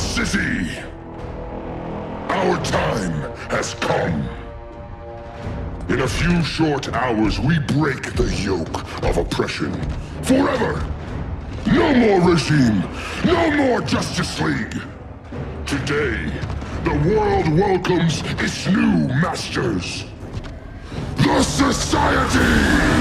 city! Our time has come. In a few short hours, we break the yoke of oppression. Forever! No more regime! No more Justice League! Today, the world welcomes its new masters. The Society!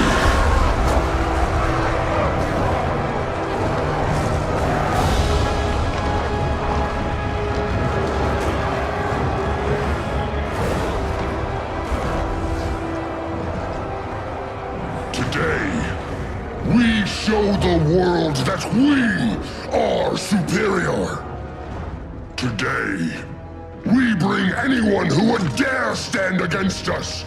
We show the world that we are superior. Today, we bring anyone who would dare stand against us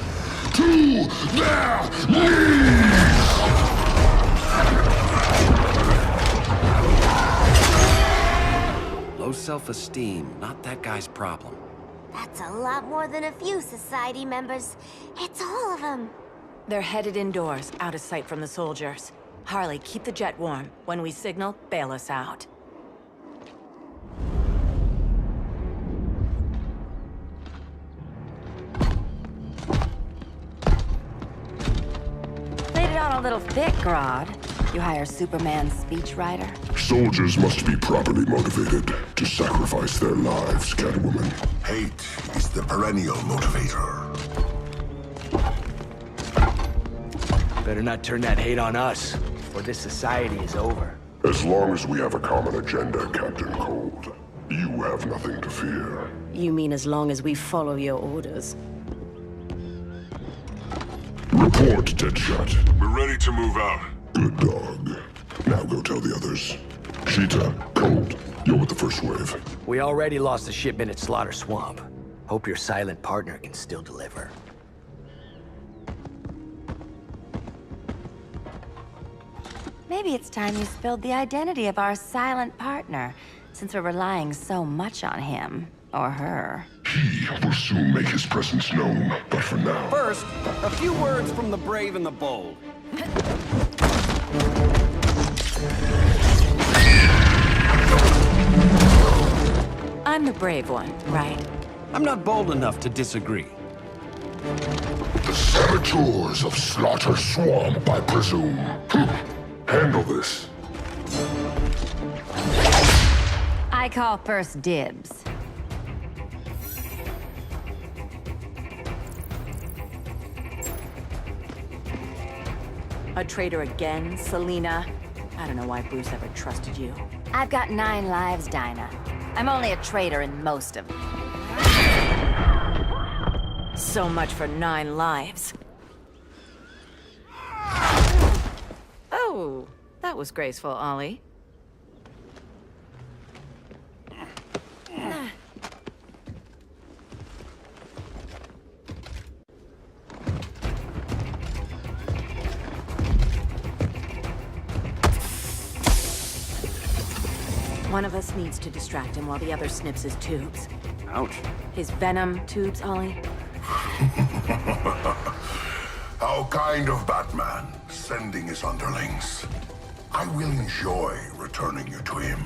to their knees! Low self-esteem, not that guy's problem. That's a lot more than a few Society members. It's all of them. They're headed indoors, out of sight from the soldiers. Harley, keep the jet warm. When we signal, bail us out. Laid it on a little thick, Grodd. You hire Superman's speechwriter? Soldiers must be properly motivated to sacrifice their lives, Catwoman. Hate is the perennial motivator. Better not turn that hate on us, or this society is over. As long as we have a common agenda, Captain Cold, you have nothing to fear. You mean as long as we follow your orders? Report, Deadshot. We're ready to move out. Good dog. Now go tell the others. Cheetah, Cold, you're with the first wave. We already lost a shipment at Slaughter Swamp. Hope your silent partner can still deliver. Maybe it's time you spilled the identity of our silent partner, since we're relying so much on him. Or her. He will soon make his presence known, but for now... First, a few words from the brave and the bold. I'm the brave one, right? I'm not bold enough to disagree. The saboteurs of Slaughter Swamp, I presume. Handle this. I call first dibs. A traitor again, Selina? I don't know why Bruce ever trusted you. I've got 9 lives, Dinah. I'm only a traitor in most of them. So much for 9 lives. Oh, that was graceful, Ollie. One of us needs to distract him while the other snips his tubes. Ouch. His venom tubes, Ollie? How kind of Batman, sending his underlings. I will enjoy returning you to him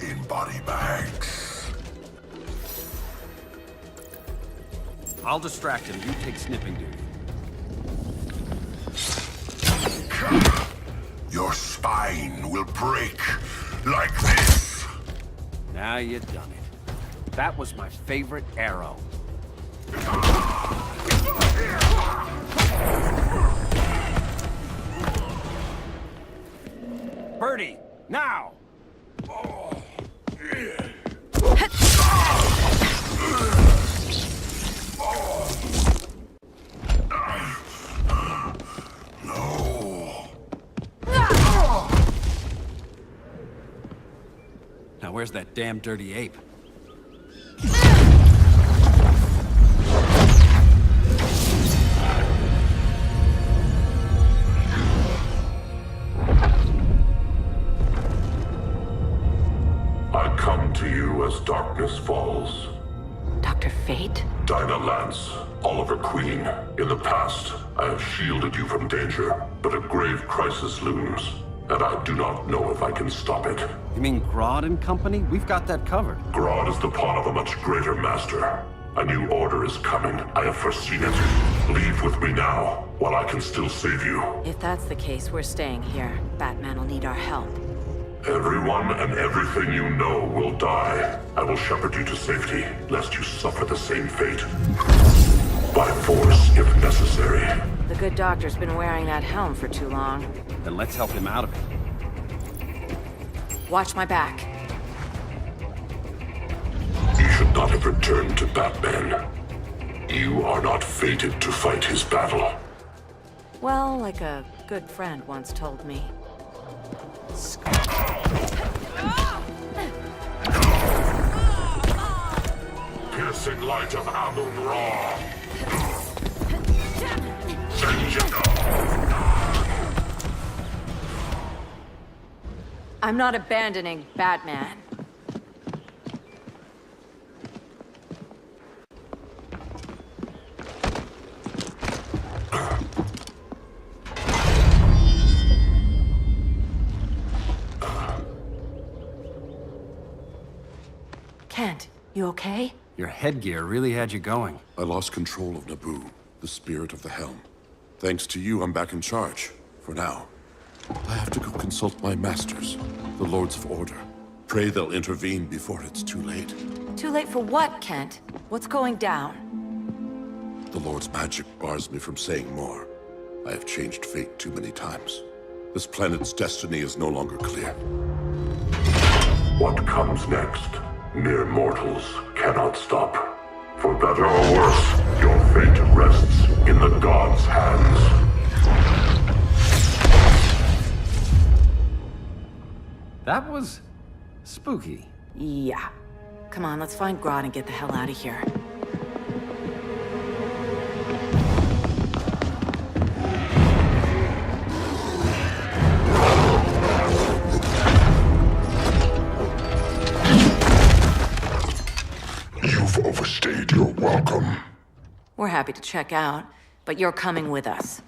in body bags. I'll distract him. You take snipping duty. Your spine will break like this. Now you done it. That was my favorite arrow. Birdie, now! No. Now where's that damn dirty ape? I come to you as darkness falls. Dr. Fate? Dinah Lance, Oliver Queen. In the past, I have shielded you from danger, but a grave crisis looms. and I do not know if I can stop it. You mean Grodd and company? We've got that covered. Grodd is the pawn of a much greater master. A new order is coming. I have foreseen it. Leave with me now, while I can still save you. If that's the case, we're staying here. Batman will need our help. Everyone and everything you know will die. I will shepherd you to safety, lest you suffer the same fate. By force, if necessary. The good doctor's been wearing that helm for too long. Then let's help him out of it. Watch my back. You should not have returned to Batman. You are not fated to fight his battle. Well, like a good friend once told me. Piercing light of Amun-Ra. I'm not abandoning Batman. Kent, you okay? Your headgear really had you going. I lost control of Naboo, the spirit of the helm. Thanks to you, I'm back in charge. For now. I have to go consult my masters, the Lords of Order. Pray they'll intervene before it's too late. Too late for what, Kent? What's going down? The Lord's magic bars me from saying more. I have changed fate too many times. This planet's destiny is no longer clear. What comes next? Mere mortals cannot stop. For better or worse, your fate rests in the gods' hands. That was spooky. Yeah. Come on, let's find Grodd and get the hell out of here. You've overstayed your welcome. We're happy to check out, but you're coming with us.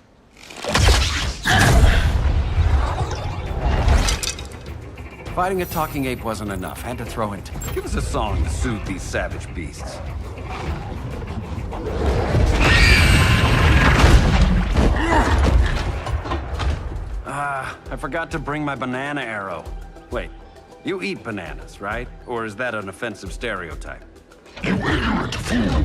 Fighting a talking ape wasn't enough. Had to throw in. Give us a song to soothe these savage beasts. I forgot to bring my banana arrow. Wait, you eat bananas, right? Or is that an offensive stereotype? You ignorant fool!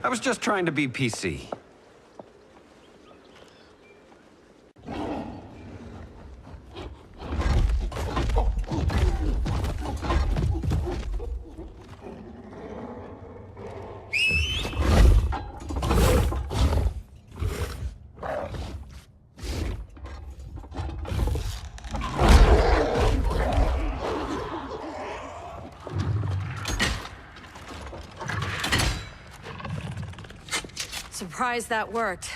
I was just trying to be PC. Surprised that worked.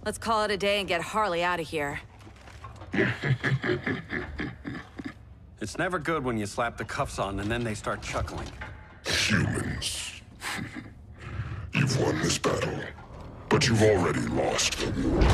Let's call it a day and get Harley out of here. It's never good when you slap the cuffs on and then they start chuckling. Humans. You've won this battle, but you've already lost the war.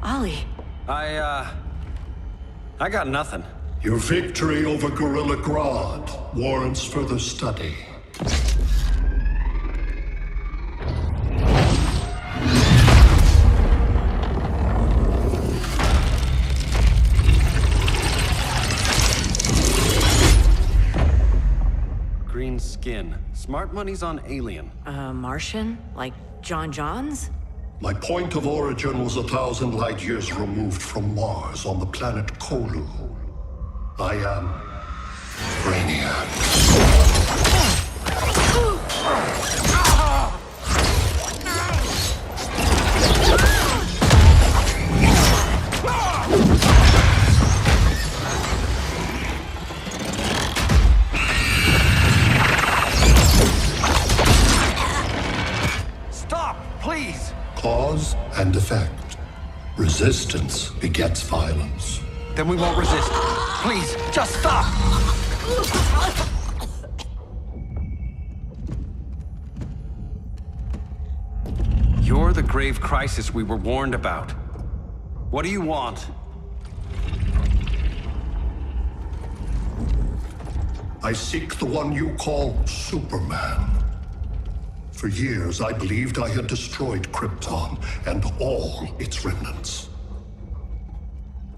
Ollie. I got nothing. Your victory over Gorilla Grodd warrants further study. Green skin. Smart money's on alien. Martian? Like John Johns? My point of origin was 1,000 light years removed from Mars on the planet Kolu. I am Brainiac. Stop, please! Cause and effect. Resistance begets violence. Then we won't resist. Please, just stop! You're the grave crisis we were warned about. What do you want? I seek the one you call Superman. For years, I believed I had destroyed Krypton and all its remnants.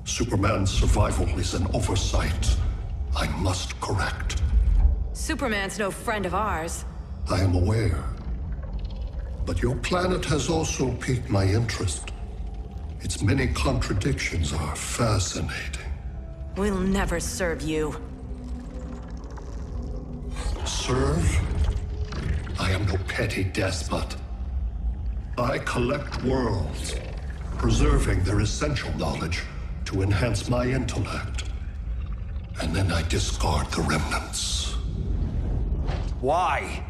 Superman's survival is an oversight I must correct. Superman's no friend of ours. I am aware. But your planet has also piqued my interest. Its many contradictions are fascinating. We'll never serve you. Serve? I am no petty despot. I collect worlds, preserving their essential knowledge to enhance my intellect. And then I discard the remnants. Why?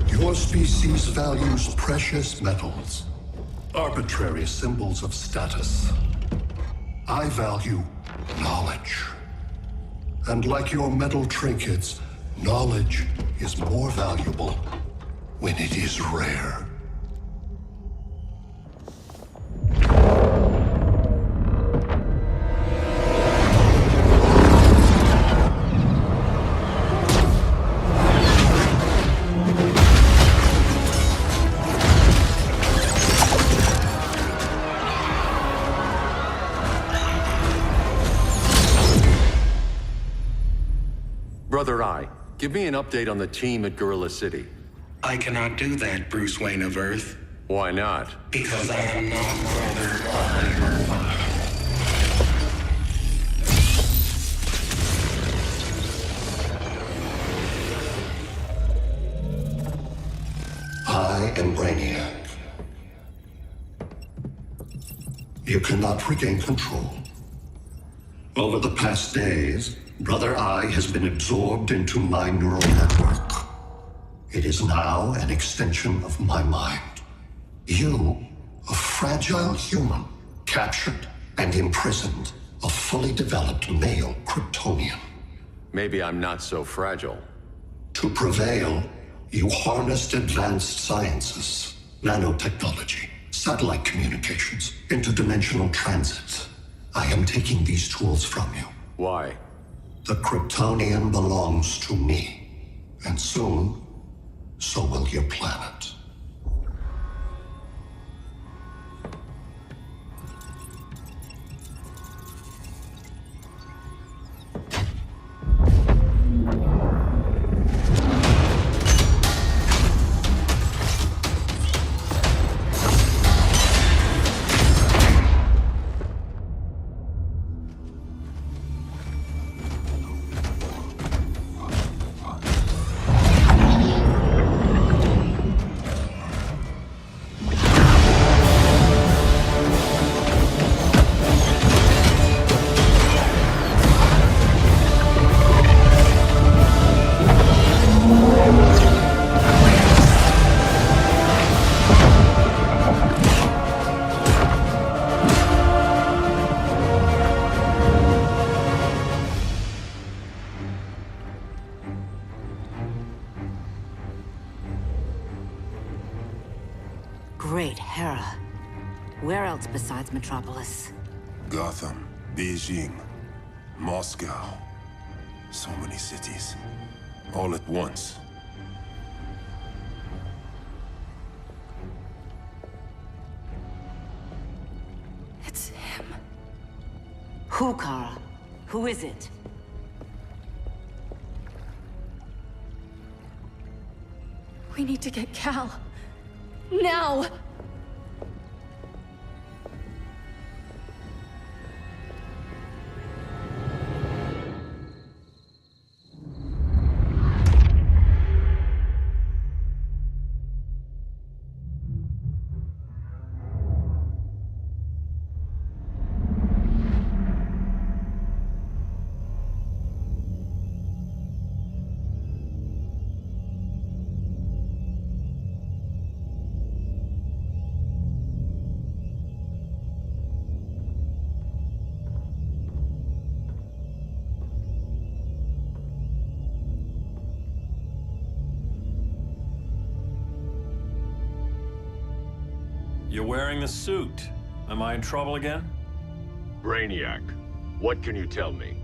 Your species values precious metals, arbitrary symbols of status. I value knowledge. And like your metal trinkets, knowledge is more valuable when it is rare. Brother Eye, give me an update on the team at Gorilla City. I cannot do that, Bruce Wayne of Earth. Why not? Because I am not Brother Oliver. I am Brainiac. You cannot regain control. Over the past days, Brother Eye has been absorbed into my neural network. It is now an extension of my mind. You, a fragile human, captured and imprisoned a fully developed male Kryptonian. Maybe I'm not so fragile. To prevail, you harnessed advanced sciences, nanotechnology, satellite communications, interdimensional transit. I am taking these tools from you. Why? The Kryptonian belongs to me. And soon, so will your planet. Great Hera. Where else besides Metropolis? Gotham, Beijing, Moscow. So many cities. All at once. It's him. Who, Kara? Who is it? We need to get Cal. Now! You're wearing the suit. Am I in trouble again? Brainiac, what can you tell me?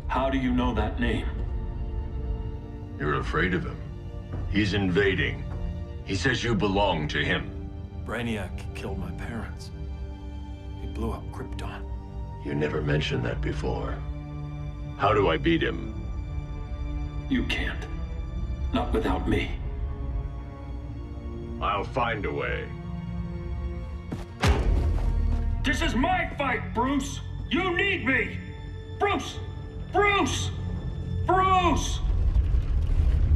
How do you know that name? You're afraid of him. He's invading. He says you belong to him. Brainiac killed my parents. He blew up Krypton. You never mentioned that before. How do I beat him? You can't. Not without me. I'll find a way. This is my fight, Bruce! You need me! Bruce! Bruce! Bruce!